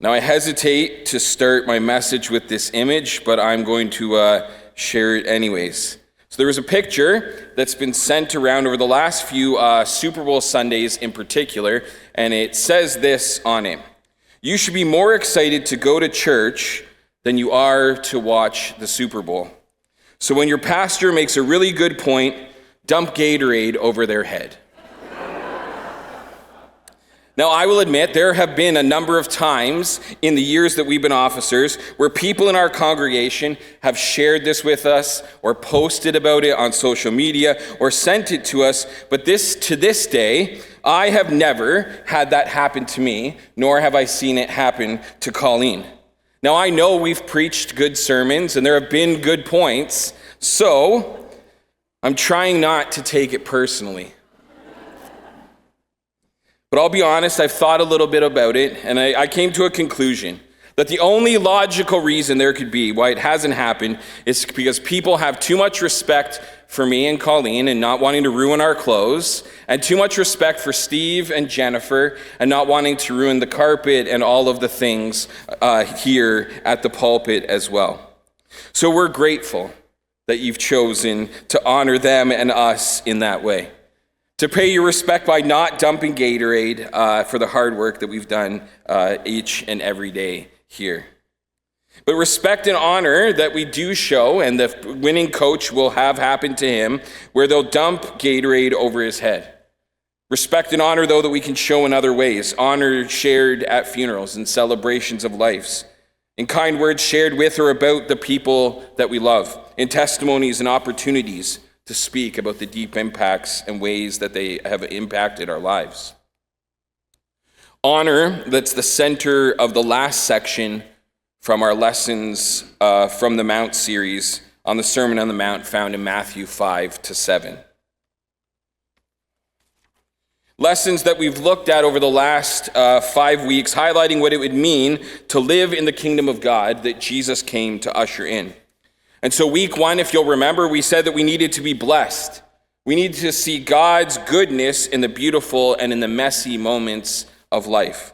Now, I hesitate to start my message with this image, but I'm going to share it anyways. So there was a picture that's been sent around over the last few Super Bowl Sundays in particular, and it says this on it: "You should be more excited to go to church than you are to watch the Super Bowl. So when your pastor makes a really good point, dump Gatorade over their head." Now, I will admit there have been a number of times in the years that we've been officers where people in our congregation have shared this with us or posted about it on social media or sent it to us, but to this day, I have never had that happen to me, nor have I seen it happen to Colleen. Now, I know we've preached good sermons and there have been good points, so I'm trying not to take it personally. But I'll be honest, I've thought a little bit about it, and I came to a conclusion that the only logical reason there could be why it hasn't happened is because people have too much respect for me and Colleen and not wanting to ruin our clothes, and too much respect for Steve and Jennifer and not wanting to ruin the carpet and all of the things here at the pulpit as well. So we're grateful that you've chosen to honor them and us in that way, to pay your respect by not dumping Gatorade for the hard work that we've done each and every day here. But respect and honor that we do show, and the winning coach will have happen to him, where they'll dump Gatorade over his head. Respect and honor, though, that we can show in other ways. Honor shared at funerals and celebrations of lives, in kind words shared with or about the people that we love, in testimonies and opportunities to speak about the deep impacts and ways that they have impacted our lives. Honor, that's the center of the last section from our Lessons from the Mount series on the Sermon on the Mount found in Matthew 5-7. Lessons that we've looked at over the last 5 weeks, highlighting what it would mean to live in the kingdom of God that Jesus came to usher in. And so week 1, if you'll remember, we said that we needed to be blessed. We needed to see God's goodness in the beautiful and in the messy moments of life.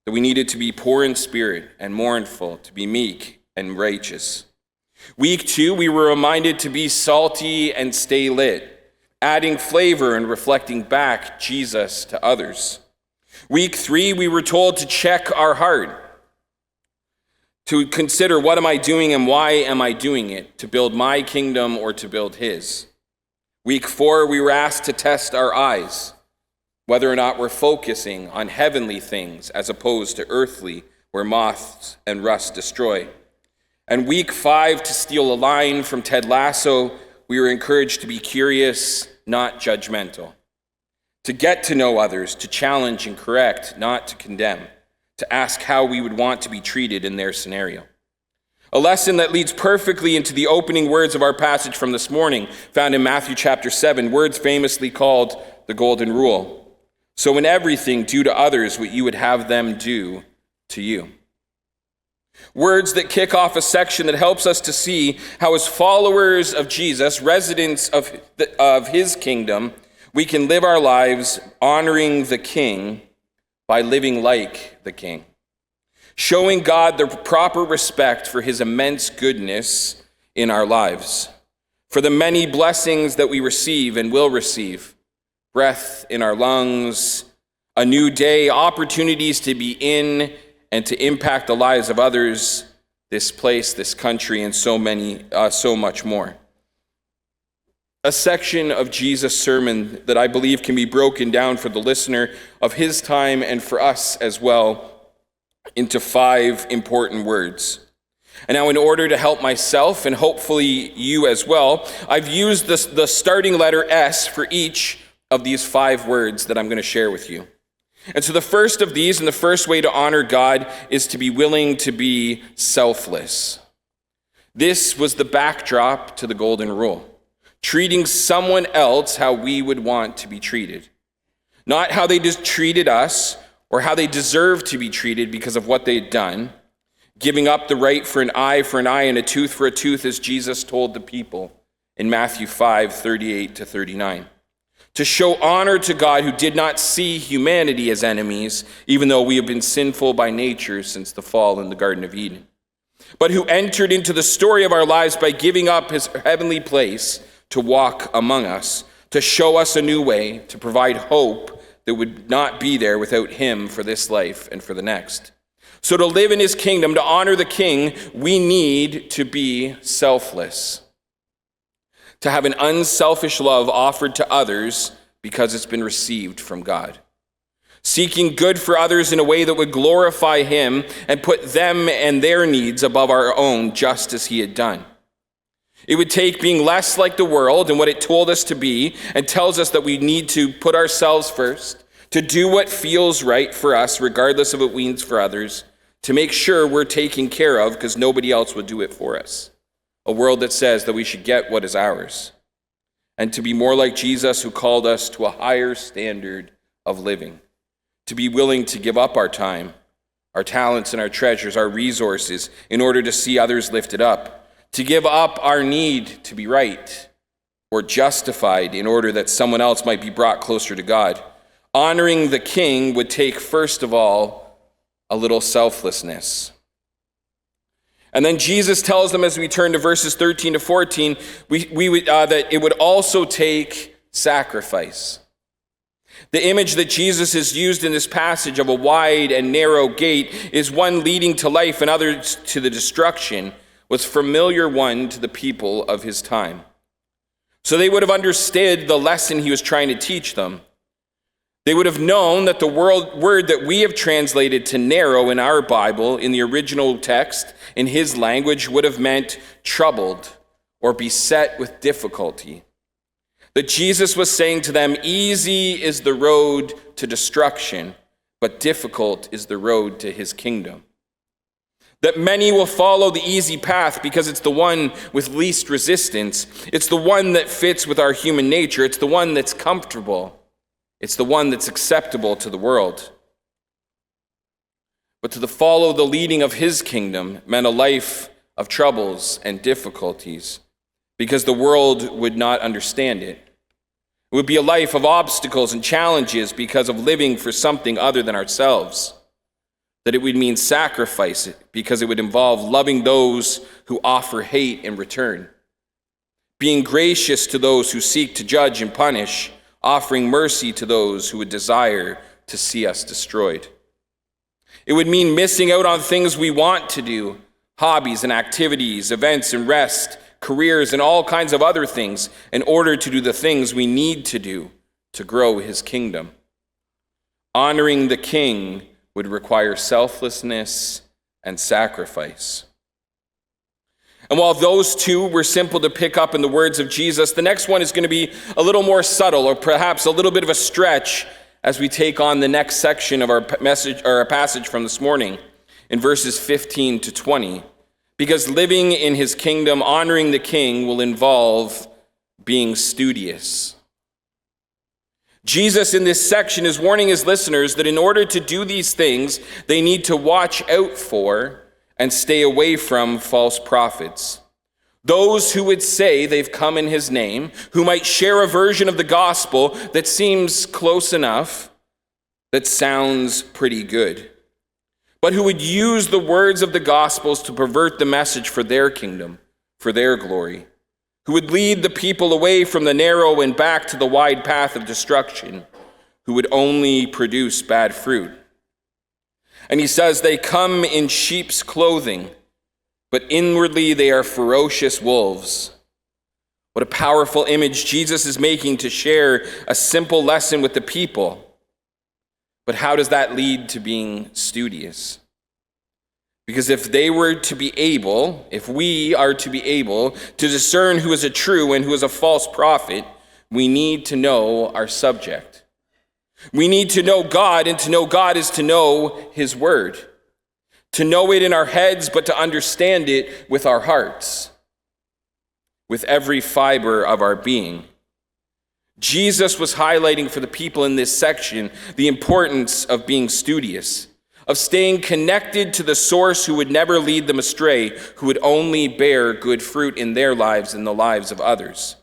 That we needed to be poor in spirit and mournful, to be meek and righteous. Week 2, we were reminded to be salty and stay lit, adding flavor and reflecting back Jesus to others. Week 3, we were told to check our heart, to consider what am I doing and why am I doing it, to build my kingdom or to build his. Week 4, we were asked to test our eyes, whether or not we're focusing on heavenly things as opposed to earthly, where moths and rust destroy. And week 5, to steal a line from Ted Lasso, we were encouraged to be curious, not judgmental, to get to know others, to challenge and correct, not to condemn, to ask how we would want to be treated in their scenario. A lesson that leads perfectly into the opening words of our passage from this morning, found in Matthew chapter 7, words famously called the Golden Rule. So in everything, do to others what you would have them do to you. Words that kick off a section that helps us to see how as followers of Jesus, residents of his kingdom, we can live our lives honoring the King by living like the King, showing God the proper respect for his immense goodness in our lives, for the many blessings that we receive and will receive, breath in our lungs, a new day, opportunities to be in and to impact the lives of others, this place, this country, and so much more. A section of Jesus' sermon that I believe can be broken down for the listener of his time and for us as well into 5 important words. And now, in order to help myself and hopefully you as well, I've used the starting letter S for each of these 5 words that I'm going to share with you. And so the first of these, and the first way to honor God, is to be willing to be selfless. This was the backdrop to the Golden Rule. Treating someone else how we would want to be treated. Not how they just treated us or how they deserve to be treated because of what they'd done. Giving up the right for an eye and a tooth for a tooth, as Jesus told the people in Matthew 5:38-39. to show honor to God who did not see humanity as enemies, even though we have been sinful by nature since the fall in the Garden of Eden, but who entered into the story of our lives by giving up his heavenly place to walk among us, to show us a new way, to provide hope that would not be there without him for this life and for the next. So to live in his kingdom, to honor the king, we need to be selfless, to have an unselfish love offered to others because it's been received from God, seeking good for others in a way that would glorify him and put them and their needs above our own, just as he had done. It would take being less like the world and what it told us to be, and tells us that we need to put ourselves first, to do what feels right for us, regardless of what it means for others, to make sure we're taken care of because nobody else would do it for us. A world that says that we should get what is ours. And to be more like Jesus, who called us to a higher standard of living. To be willing to give up our time, our talents and our treasures, our resources, in order to see others lifted up. To give up our need to be right or justified in order that someone else might be brought closer to God. Honoring the king would take, first of all, a little selflessness. And then Jesus tells them, as we turn to verses 13 to 14, that it would also take sacrifice. The image that Jesus has used in this passage of a wide and narrow gate is one leading to life and others to the destruction, was familiar one to the people of his time. So they would have understood the lesson he was trying to teach them. They would have known that the word that we have translated to narrow in our Bible, in the original text, in his language, would have meant troubled or beset with difficulty. That Jesus was saying to them, easy is the road to destruction, but difficult is the road to his kingdom. That many will follow the easy path because it's the one with least resistance. It's the one that fits with our human nature. It's the one that's comfortable. It's the one that's acceptable to the world. But to follow the leading of his kingdom meant a life of troubles and difficulties because the world would not understand it. It would be a life of obstacles and challenges because of living for something other than ourselves. That it would mean sacrifice because it would involve loving those who offer hate in return, being gracious to those who seek to judge and punish, offering mercy to those who would desire to see us destroyed. It would mean missing out on things we want to do, hobbies and activities, events and rest, careers and all kinds of other things, in order to do the things we need to do to grow his kingdom. Honoring the king would require selflessness and sacrifice. And while those two were simple to pick up in the words of Jesus, the next one is going to be a little more subtle, or perhaps a little bit of a stretch as we take on the next section of our message or our passage from this morning in verses 15 to 20. Because living in his kingdom, honoring the king, will involve being studious. Jesus in this section is warning his listeners that in order to do these things, they need to watch out for and stay away from false prophets. Those who would say they've come in his name, who might share a version of the gospel that seems close enough, that sounds pretty good, but who would use the words of the gospels to pervert the message for their kingdom, for their glory, who would lead the people away from the narrow and back to the wide path of destruction, who would only produce bad fruit. And he says they come in sheep's clothing, but inwardly they are ferocious wolves. What a powerful image Jesus is making to share a simple lesson with the people. But how does that lead to being studious? Because if we are to be able to discern who is a true and who is a false prophet, we need to know our subject. We need to know God, and to know God is to know his word. To know it in our heads, but to understand it with our hearts, with every fiber of our being. Jesus was highlighting for the people in this section the importance of being studious, of staying connected to the source who would never lead them astray, who would only bear good fruit in their lives and the lives of others.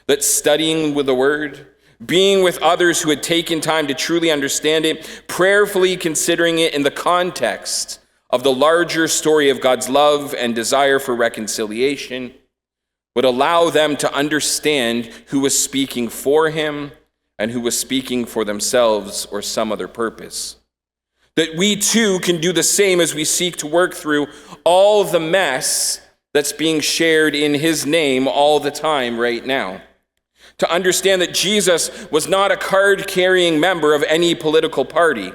That studying with the word, being with others who had taken time to truly understand it, prayerfully considering it in the context of the larger story of God's love and desire for reconciliation, would allow them to understand who was speaking for him and who was speaking for themselves or some other purpose. That we too can do the same as we seek to work through all the mess that's being shared in his name all the time right now. To understand that Jesus was not a card-carrying member of any political party.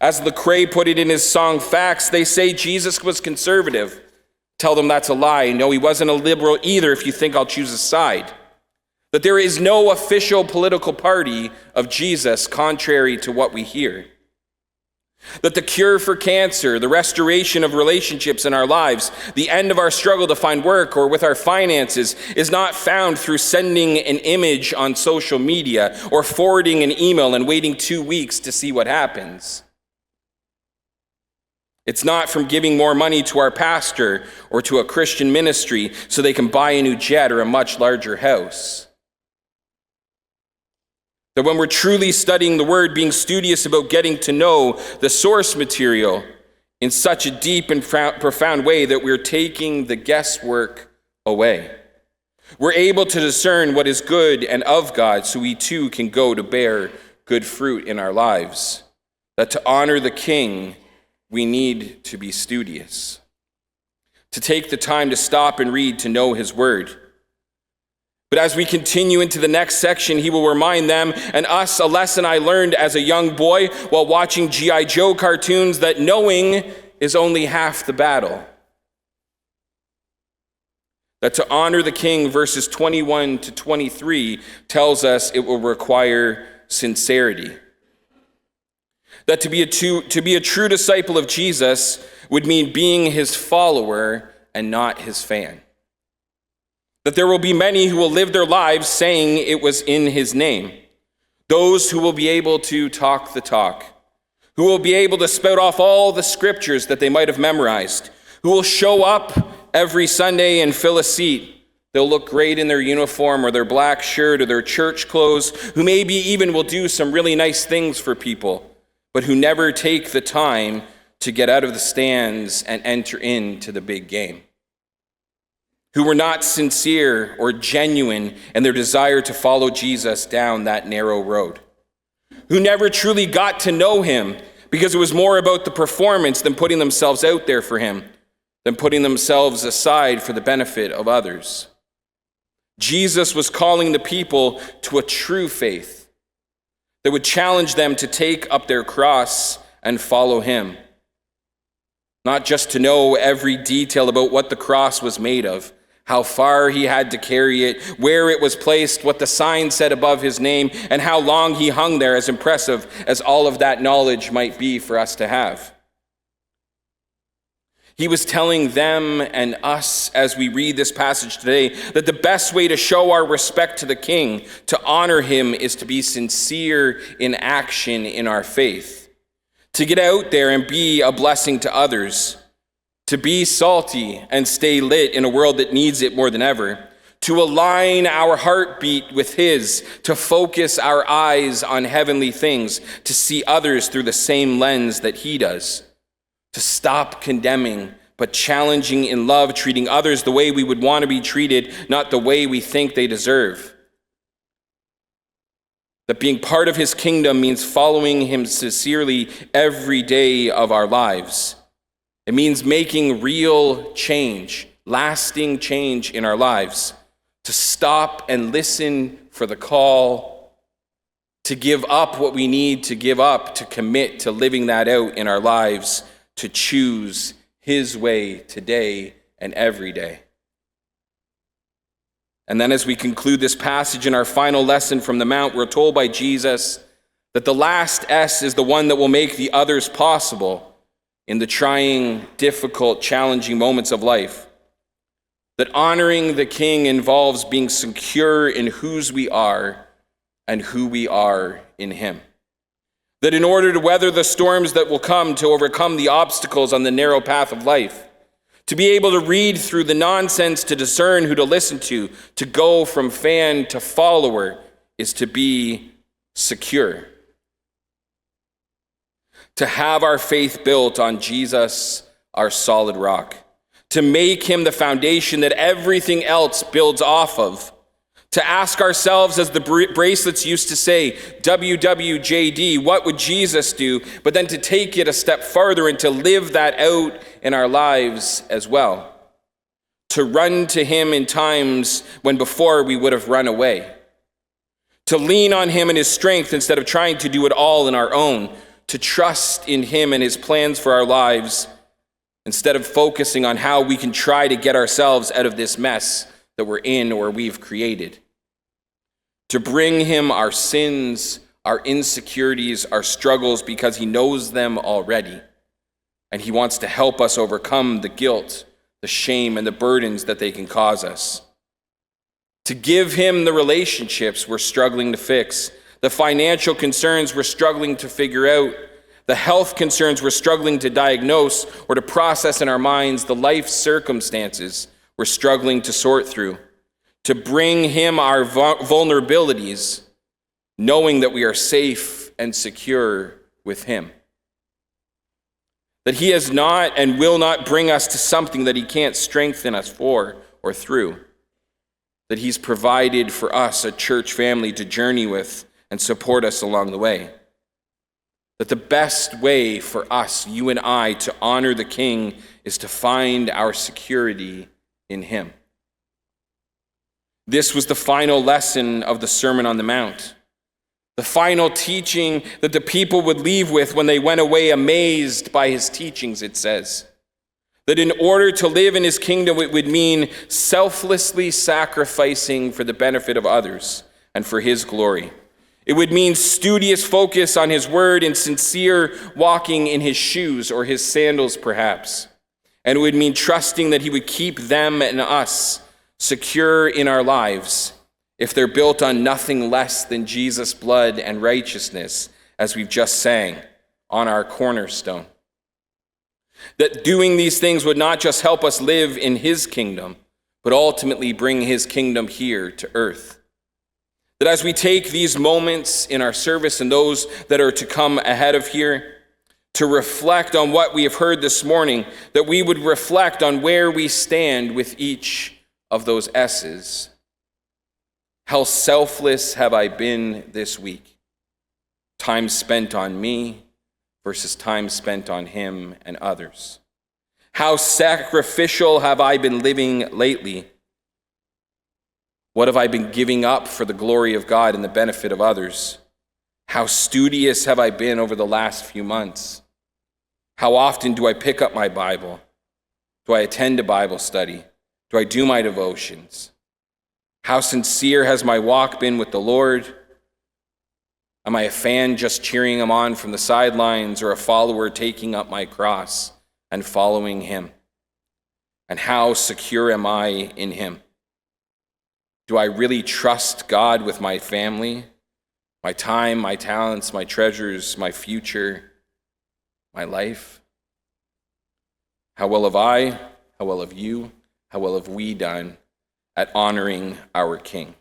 As Lecrae put it in his song Facts, they say Jesus was conservative. Tell them that's a lie. No, he wasn't a liberal either if you think I'll choose a side. That there is no official political party of Jesus contrary to what we hear. That the cure for cancer, the restoration of relationships in our lives, the end of our struggle to find work or with our finances is not found through sending an image on social media or forwarding an email and waiting 2 weeks to see what happens. It's not from giving more money to our pastor or to a Christian ministry so they can buy a new jet or a much larger house. That when we're truly studying the word, being studious about getting to know the source material in such a deep and profound way that we're taking the guesswork away. We're able to discern what is good and of God so we too can go to bear good fruit in our lives. That to honor the King, we need to be studious. To take the time to stop and read, to know his word. But as we continue into the next section, he will remind them and us a lesson I learned as a young boy while watching G.I. Joe cartoons, that knowing is only half the battle. That to honor the King, verses 21 to 23, tells us it will require sincerity. That to be a true disciple of Jesus would mean being his follower and not his fan. That there will be many who will live their lives saying it was in his name. Those who will be able to talk the talk, who will be able to spout off all the scriptures that they might have memorized, who will show up every Sunday and fill a seat. They'll look great in their uniform or their black shirt or their church clothes, who maybe even will do some really nice things for people, but who never take the time to get out of the stands and enter into the big game. Who were not sincere or genuine in their desire to follow Jesus down that narrow road. Who never truly got to know him because it was more about the performance than putting themselves out there for him, than putting themselves aside for the benefit of others. Jesus was calling the people to a true faith that would challenge them to take up their cross and follow him. Not just to know every detail about what the cross was made of, how far he had to carry it, where it was placed, what the sign said above his name, and how long he hung there, as impressive as all of that knowledge might be for us to have. He was telling them and us as we read this passage today that the best way to show our respect to the King, to honor him, is to be sincere in action in our faith. To get out there and be a blessing to others. To be salty and stay lit in a world that needs it more than ever. To align our heartbeat with his. To focus our eyes on heavenly things. To see others through the same lens that he does. To stop condemning, but challenging in love, treating others the way we would want to be treated, not the way we think they deserve. That being part of his kingdom means following him sincerely every day of our lives. It means making real change, lasting change in our lives. To stop and listen for the call, to give up what we need to give up, to commit to living that out in our lives, to choose his way today and every day. And then as we conclude this passage in our final lesson from the Mount, we're told by Jesus that the last S is the one that will make the others possible in the trying, difficult, challenging moments of life. That honoring the King involves being secure in whose we are and who we are in him. That in order to weather the storms that will come, to overcome the obstacles on the narrow path of life, to be able to read through the nonsense, to discern who to listen to go from fan to follower, is to be secure. To have our faith built on Jesus, our solid rock. To make him the foundation that everything else builds off of. To ask ourselves, as the bracelets used to say, WWJD, what would Jesus do? But then to take it a step farther and to live that out in our lives as well. To run to him in times when before we would have run away. To lean on him and his strength instead of trying to do it all in our own. To trust in him and his plans for our lives instead of focusing on how we can try to get ourselves out of this mess that we're in or we've created. To bring him our sins, our insecurities, our struggles, because he knows them already. And he wants to help us overcome the guilt, the shame, and the burdens that they can cause us. To give him the relationships we're struggling to fix, the financial concerns we're struggling to figure out, the health concerns we're struggling to diagnose or to process in our minds, the life circumstances we're struggling to sort through. To bring him our vulnerabilities, knowing that we are safe and secure with him. That he has not and will not bring us to something that he can't strengthen us for or through. That he's provided for us a church family to journey with and support us along the way. That the best way for us, you and I, to honor the King is to find our security in him. This was the final lesson of the Sermon on the Mount. The final teaching that the people would leave with when they went away amazed by his teachings, it says. That in order to live in his kingdom, it would mean selflessly sacrificing for the benefit of others and for his glory. It would mean studious focus on his word and sincere walking in his shoes or his sandals, perhaps. And it would mean trusting that he would keep them and us secure in our lives if they're built on nothing less than Jesus' blood and righteousness, as we've just sang, on our cornerstone. That doing these things would not just help us live in his kingdom, but ultimately bring his kingdom here to earth. That as we take these moments in our service and those that are to come ahead of here, to reflect on what we have heard this morning, that we would reflect on where we stand with each of those S's. How selfless have I been this week? Time spent on me versus time spent on him and others. How sacrificial have I been living lately? What have I been giving up for the glory of God and the benefit of others? How studious have I been over the last few months? How often do I pick up my Bible? Do I attend a Bible study? Do I do my devotions? How sincere has my walk been with the Lord? Am I a fan just cheering him on from the sidelines, or a follower taking up my cross and following him? And how secure am I in him? Do I really trust God with my family, my time, my talents, my treasures, my future, my life? How well have I, how well have you, how well have we done at honoring our King?